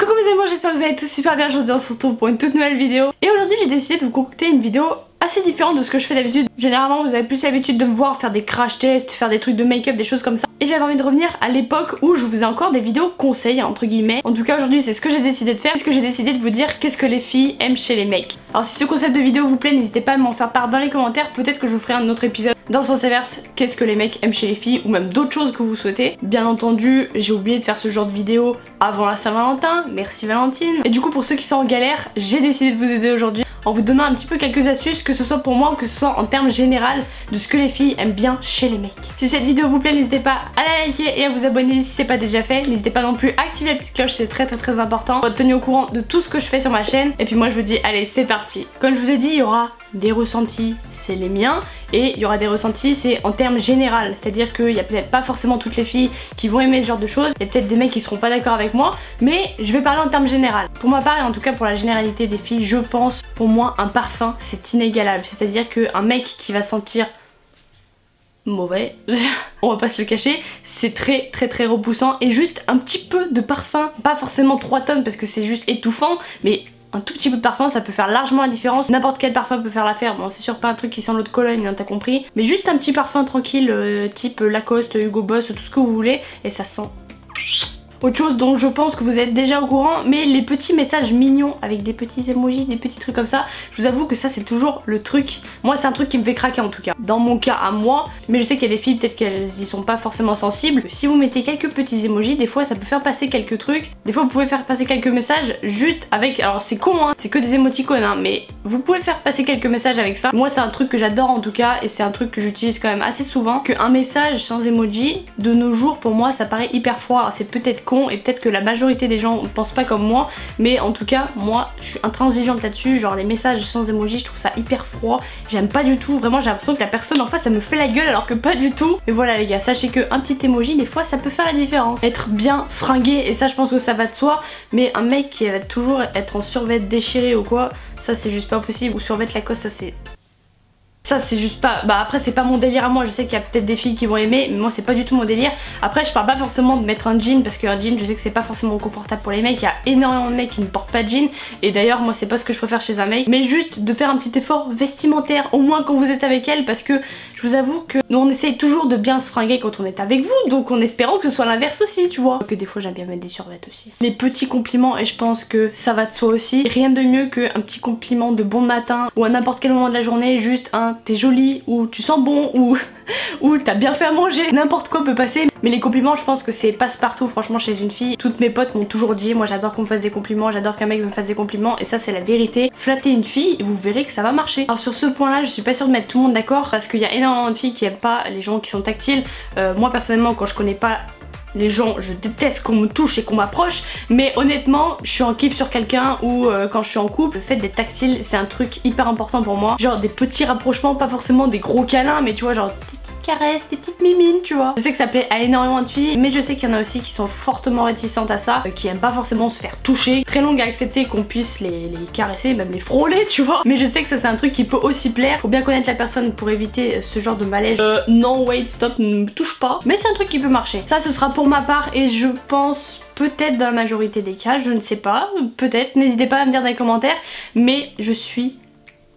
Coucou mes amis, j'espère que vous allez tous super bien. Aujourd'hui on se retrouve pour une toute nouvelle vidéo. Et aujourd'hui j'ai décidé de vous concocter une vidéo assez différente de ce que je fais d'habitude. Généralement vous avez plus l'habitude de me voir faire des crash tests, faire des trucs de make-up, des choses comme ça. Et j'avais envie de revenir à l'époque où je faisais encore des vidéos conseils entre guillemets. En tout cas aujourd'hui c'est ce que j'ai décidé de faire, puisque j'ai décidé de vous dire qu'est-ce que les filles aiment chez les mecs. Alors si ce concept de vidéo vous plaît, n'hésitez pas à m'en faire part dans les commentaires. Peut-être que je vous ferai un autre épisode dans le sens inverse, qu'est-ce que les mecs aiment chez les filles, ou même d'autres choses que vous souhaitez. Bien entendu j'ai oublié de faire ce genre de vidéo avant la Saint-Valentin, merci Valentine. Et du coup pour ceux qui sont en galère, j'ai décidé de vous aider aujourd'hui en vous donnant un petit peu quelques astuces, que ce soit pour moi ou que ce soit en termes général de ce que les filles aiment bien chez les mecs. Si cette vidéo vous plaît, n'hésitez pas à la liker et à vous abonner si c'est pas déjà fait. N'hésitez pas non plus à activer la petite cloche, c'est très important pour être tenu au courant de tout ce que je fais sur ma chaîne. Et puis moi je vous dis allez c'est parti. Comme je vous ai dit, il y aura des ressentis, c'est les miens, et il y aura des ressentis, c'est en termes général, c'est-à-dire qu'il y a peut-être pas forcément toutes les filles qui vont aimer ce genre de choses, il y a peut-être des mecs qui seront pas d'accord avec moi, mais je vais parler en termes général. Pour ma part, et en tout cas pour la généralité des filles, je pense, pour moi un parfum c'est inégalable, c'est-à-dire qu'un mec qui va sentir mauvais, on va pas se le cacher, c'est très repoussant, et juste un petit peu de parfum, pas forcément 3 tonnes parce que c'est juste étouffant, mais un tout petit peu de parfum ça peut faire largement la différence. N'importe quel parfum peut faire l'affaire. Bon c'est sûr pas un truc qui sent l'eau de Cologne hein, t'as compris, mais juste un petit parfum tranquille type Lacoste, Hugo Boss, tout ce que vous voulez, et ça sent. Autre chose dont je pense que vous êtes déjà au courant, mais les petits messages mignons avec des petits emojis, des petits trucs comme ça, je vous avoue que ça c'est toujours le truc. Moi c'est un truc qui me fait craquer en tout cas, dans mon cas à moi, mais je sais qu'il y a des filles peut-être qu'elles y sont pas forcément sensibles. Si vous mettez quelques petits emojis, des fois ça peut faire passer quelques trucs, des fois vous pouvez faire passer quelques messages juste avec, alors c'est con hein, c'est que des émoticônes hein, mais vous pouvez faire passer quelques messages avec ça. Moi c'est un truc que j'adore en tout cas, et c'est un truc que j'utilise quand même assez souvent. Qu'un message sans emoji, de nos jours pour moi ça paraît hyper froid, c'est peut-être con et peut-être que la majorité des gens ne pensent pas comme moi, mais en tout cas moi je suis intransigeante là-dessus. Genre les messages sans emoji je trouve ça hyper froid, j'aime pas du tout, vraiment j'ai l'impression que la personne en face ça me fait la gueule alors que pas du tout. Et voilà les gars, sachez que un petit emoji des fois ça peut faire la différence. Être bien fringué, et ça je pense que ça va de soi, mais un mec qui va toujours être en survêt déchiré ou quoi, ça c'est juste pas possible. Ou survêt Lacoste, ça c'est juste pas, bah après c'est pas mon délire à moi, je sais qu'il y a peut-être des filles qui vont aimer, mais moi c'est pas du tout mon délire. Après je parle pas forcément de mettre un jean, parce qu'un jean je sais que c'est pas forcément confortable pour les mecs, il y a énormément de mecs qui ne portent pas de jean, et d'ailleurs moi c'est pas ce que je préfère chez un mec, mais juste de faire un petit effort vestimentaire, au moins quand vous êtes avec elle, parce que je vous avoue que nous on essaye toujours de bien se fringuer quand on est avec vous, donc en espérant que ce soit l'inverse aussi, tu vois. Que des fois j'aime bien mettre des survêtements aussi. Les petits compliments, et je pense que ça va de soi aussi, rien de mieux qu'un petit compliment de bon matin, ou à n'importe quel moment de la journée, juste un t'es jolie, ou tu sens bon, ou t'as bien fait à manger, n'importe quoi peut passer. Mais les compliments je pense que c'est passe-partout franchement chez une fille. Toutes mes potes m'ont toujours dit, moi j'adore qu'on me fasse des compliments, j'adore qu'un mec me fasse des compliments, et ça c'est la vérité. Flattez une fille et vous verrez que ça va marcher. Alors sur ce point là je suis pas sûre de mettre tout le monde d'accord, parce qu'il y a énormément de filles qui aiment pas les gens qui sont tactiles. Moi personnellement quand je connais pas les gens, je déteste qu'on me touche et qu'on m'approche, mais honnêtement je suis en kiff sur quelqu'un, ou quand je suis en couple, le fait d'être tactile c'est un truc hyper important pour moi. Genre des petits rapprochements, pas forcément des gros câlins, mais tu vois genre des petites caresses, des petites mimines, tu vois. Je sais que ça plaît à énormément de filles, mais je sais qu'il y en a aussi qui sont fortement réticentes à ça, qui aiment pas forcément se faire toucher. Très longue à accepter qu'on puisse les caresser, même les frôler, tu vois. Mais je sais que ça c'est un truc qui peut aussi plaire. Faut bien connaître la personne pour éviter ce genre de malaise. Non, wait, stop, ne me touche pas. Mais c'est un truc qui peut marcher. Ça ce sera pour ma part, et je pense peut-être dans la majorité des cas, je ne sais pas, peut-être, n'hésitez pas à me dire dans les commentaires, mais je suis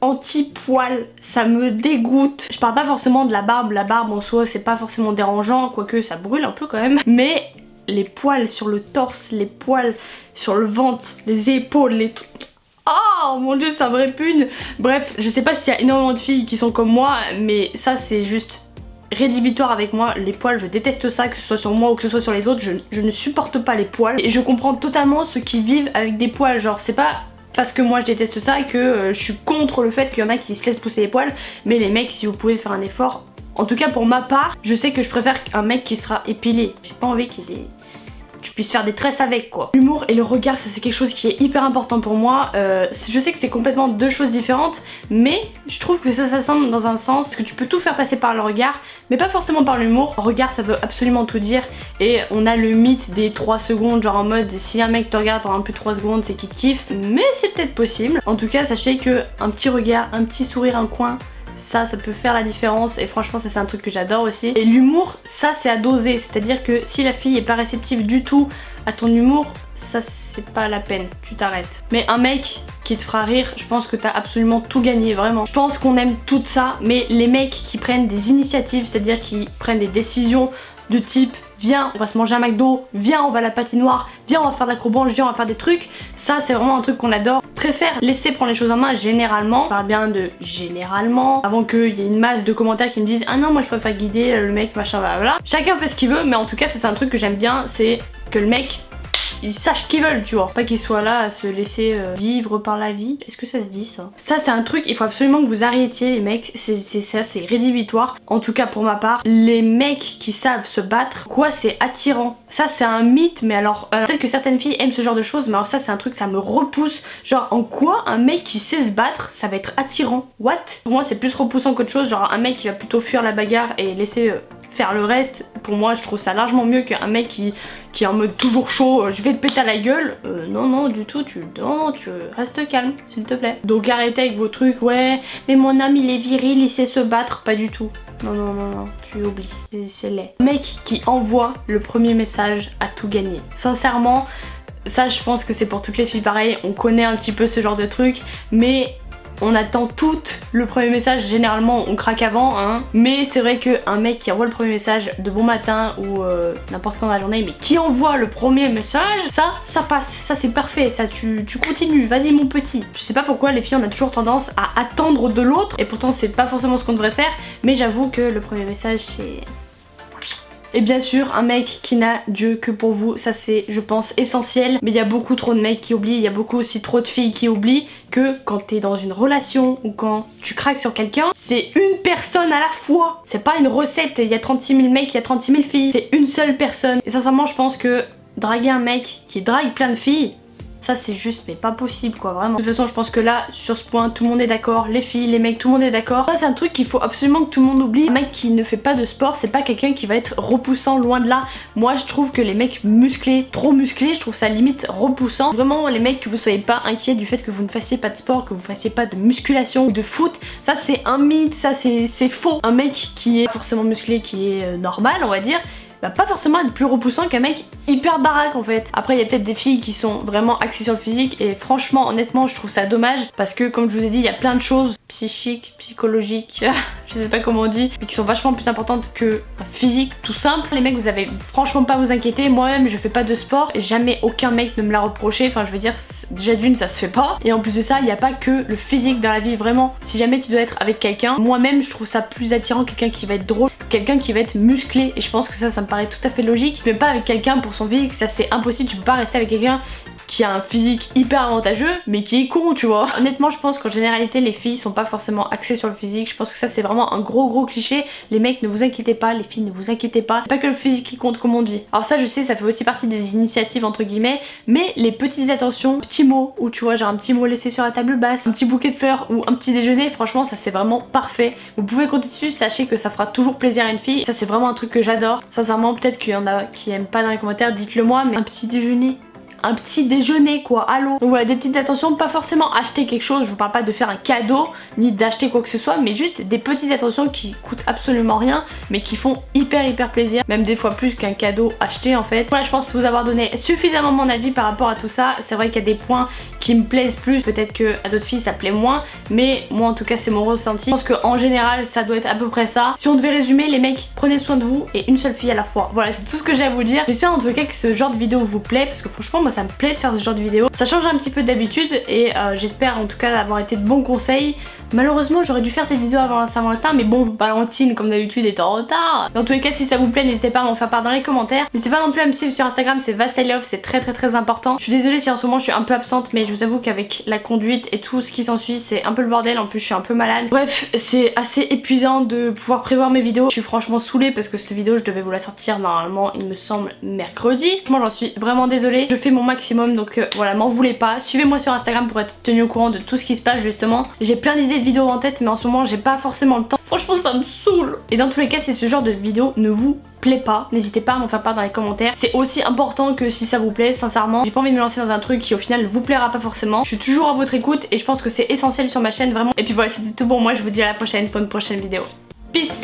anti-poil, ça me dégoûte. Je parle pas forcément de la barbe en soi c'est pas forcément dérangeant, quoique ça brûle un peu quand même, mais les poils sur le torse, les poils sur le ventre, les épaules, les trucs... Oh mon dieu ça me répugne. Bref, je sais pas s'il y a énormément de filles qui sont comme moi, mais ça c'est juste rédhibitoire avec moi. Les poils je déteste ça, que ce soit sur moi ou que ce soit sur les autres, je ne supporte pas les poils, et je comprends totalement ceux qui vivent avec des poils. Genre c'est pas parce que moi je déteste ça que je suis contre le fait qu'il y en a qui se laissent pousser les poils, mais les mecs si vous pouvez faire un effort, en tout cas pour ma part, je sais que je préfère un mec qui sera épilé. J'ai pas envie qu'il ait... tu puisses faire des tresses avec quoi. L'humour et le regard ça c'est quelque chose qui est hyper important pour moi. Je sais que c'est complètement deux choses différentes, mais je trouve que ça s'assemble dans un sens que tu peux tout faire passer par le regard, mais pas forcément par l'humour. Le regard ça veut absolument tout dire, et on a le mythe des 3 secondes, genre en mode si un mec te regarde pendant plus de 3 secondes c'est qu'il kiffe, mais c'est peut-être possible. En tout cas sachez que un petit regard, un petit sourire, un coin, ça peut faire la différence et franchement ça c'est un truc que j'adore aussi. Et l'humour, ça c'est à doser, c'est-à-dire que si la fille est pas réceptive du tout à ton humour, ça c'est pas la peine, tu t'arrêtes. Mais un mec qui te fera rire, je pense que t'as absolument tout gagné, vraiment. Je pense qu'on aime tout ça, mais les mecs qui prennent des initiatives, c'est-à-dire qui prennent des décisions de type viens on va se manger un McDo, viens on va à la patinoire, viens on va faire de l'acrobranche, viens on va faire des trucs, ça c'est vraiment un truc qu'on adore. Préfère laisser prendre les choses en main généralement, je parle bien de généralement, avant qu'il y ait une masse de commentaires qui me disent ah non moi je préfère guider le mec machin voilà. Chacun fait ce qu'il veut mais en tout cas ça c'est un truc que j'aime bien, c'est que le mec ils sachent qu'ils veulent, tu vois. Pas qu'ils soient là à se laisser vivre par la vie. Est-ce que ça se dit ça? Ça c'est un truc, il faut absolument que vous arrêtiez les mecs, c'est rédhibitoire. En tout cas pour ma part, les mecs qui savent se battre, quoi c'est attirant. Ça c'est un mythe, mais alors peut-être que certaines filles aiment ce genre de choses, mais alors ça c'est un truc, ça me repousse. Genre en quoi un mec qui sait se battre, ça va être attirant? What? Pour moi c'est plus repoussant qu'autre chose, genre un mec qui va plutôt fuir la bagarre et laisser faire le reste, pour moi je trouve ça largement mieux qu'un mec qui est en mode toujours chaud, je vais te péter à la gueule. Non du tout, tu restes calme s'il te plaît. Donc arrêtez avec vos trucs, ouais mais mon homme il est viril, il sait se battre, pas du tout. Non, tu oublies, c'est laid. Un mec qui envoie le premier message a tout gagné. Sincèrement, ça je pense que c'est pour toutes les filles pareil, on connaît un petit peu ce genre de truc, mais on attend toutes le premier message, généralement on craque avant hein. Mais c'est vrai qu'un mec qui envoie le premier message de bon matin ou n'importe quand dans la journée, mais qui envoie le premier message, ça passe, ça c'est parfait, ça tu continues, vas-y mon petit. Je sais pas pourquoi les filles on a toujours tendance à attendre de l'autre, et pourtant c'est pas forcément ce qu'on devrait faire, mais j'avoue que le premier message c'est... Et bien sûr, un mec qui n'a Dieu que pour vous, ça c'est, je pense, essentiel. Mais il y a beaucoup trop de mecs qui oublient, il y a beaucoup aussi trop de filles qui oublient que quand t'es dans une relation ou quand tu craques sur quelqu'un, c'est une personne à la fois. C'est pas une recette, il y a 36 000 mecs, il y a 36 000 filles, c'est une seule personne. Et sincèrement, je pense que draguer un mec qui drague plein de filles, ça c'est juste mais pas possible quoi, vraiment. De toute façon je pense que là sur ce point tout le monde est d'accord, les filles, les mecs, tout le monde est d'accord. Ça c'est un truc qu'il faut absolument que tout le monde oublie. Un mec qui ne fait pas de sport c'est pas quelqu'un qui va être repoussant, loin de là. Moi je trouve que les mecs musclés, trop musclés, je trouve ça limite repoussant. Vraiment les mecs, que vous soyez pas inquiets du fait que vous ne fassiez pas de sport, que vous fassiez pas de musculation ou de foot, ça c'est un mythe, ça c'est faux. Un mec qui est forcément musclé, qui est normal on va dire, va pas forcément être plus repoussant qu'un mec hyper baraque en fait. Après il y a peut-être des filles qui sont vraiment axées sur le physique et franchement honnêtement je trouve ça dommage parce que comme je vous ai dit il y a plein de choses psychiques, psychologiques, je sais pas comment on dit, mais qui sont vachement plus importantes que un physique tout simple. Les mecs vous avez franchement pas à vous inquiéter, moi-même je fais pas de sport et jamais aucun mec ne me l'a reproché, enfin je veux dire déjà d'une ça se fait pas et en plus de ça il n'y a pas que le physique dans la vie vraiment. Si jamais tu dois être avec quelqu'un, moi-même je trouve ça plus attirant quelqu'un qui va être drôle que quelqu'un qui va être musclé et je pense que ça me paraît tout à fait logique, mais pas avec quelqu'un pour son physique, ça c'est impossible, tu peux pas rester avec quelqu'un qui a un physique hyper avantageux mais qui est con tu vois. Honnêtement je pense qu'en généralité les filles sont pas forcément axées sur le physique, je pense que ça c'est vraiment un gros cliché. Les mecs ne vous inquiétez pas, les filles ne vous inquiétez pas, pas que le physique qui compte comme on dit. Alors ça je sais ça fait aussi partie des initiatives entre guillemets, mais les petites attentions, petits mots ou tu vois genre un petit mot laissé sur la table basse, un petit bouquet de fleurs ou un petit déjeuner, franchement ça c'est vraiment parfait. Vous pouvez compter dessus, sachez que ça fera toujours plaisir à une fille, ça c'est vraiment un truc que j'adore. Sincèrement peut-être qu'il y en a qui aiment pas dans les commentaires, dites-le moi, mais un petit déjeuner quoi, allô. Donc voilà, des petites attentions, pas forcément acheter quelque chose, je vous parle pas de faire un cadeau ni d'acheter quoi que ce soit, mais juste des petites attentions qui coûtent absolument rien mais qui font hyper plaisir, même des fois plus qu'un cadeau acheté en fait. Voilà, je pense vous avoir donné suffisamment mon avis par rapport à tout ça. C'est vrai qu'il y a des points qui me plaisent plus, peut-être que à d'autres filles ça plaît moins, mais moi en tout cas c'est mon ressenti. Je pense qu'en général ça doit être à peu près ça. Si on devait résumer, les mecs, prenez soin de vous et une seule fille à la fois. Voilà, c'est tout ce que j'ai à vous dire. J'espère en tout cas que ce genre de vidéo vous plaît parce que franchement moi ça me plaît de faire ce genre de vidéo. Ça change un petit peu d'habitude et j'espère en tout cas avoir été de bons conseils. Malheureusement j'aurais dû faire cette vidéo avant la Saint-Valentin, mais bon, Valentine comme d'habitude est en retard. Dans tous les cas si ça vous plaît n'hésitez pas à m'en faire part dans les commentaires. N'hésitez pas non plus à me suivre sur Instagram, c'est Vastyleof, c'est très important. Je suis désolée si en ce moment je suis un peu absente, mais je vous avoue qu'avec la conduite et tout ce qui s'ensuit c'est un peu le bordel, en plus je suis un peu malade. Bref, c'est assez épuisant de pouvoir prévoir mes vidéos. Je suis franchement saoulée parce que cette vidéo je devais vous la sortir normalement il me semble mercredi. Moi j'en suis vraiment désolée, je fais mon maximum donc voilà, m'en voulez pas. Suivez-moi sur Instagram pour être tenu au courant de tout ce qui se passe justement. J'ai plein d'idées de vidéos en tête mais en ce moment j'ai pas forcément le temps. Franchement ça me saoule. Et dans tous les cas si ce genre de vidéo ne vous plaît pas, n'hésitez pas à m'en faire part dans les commentaires. C'est aussi important que si ça vous plaît, sincèrement. J'ai pas envie de me lancer dans un truc qui au final vous plaira pas forcément. Je suis toujours à votre écoute et je pense que c'est essentiel sur ma chaîne vraiment. Et puis voilà, c'était tout pour moi, je vous dis à la prochaine pour une prochaine vidéo. Peace.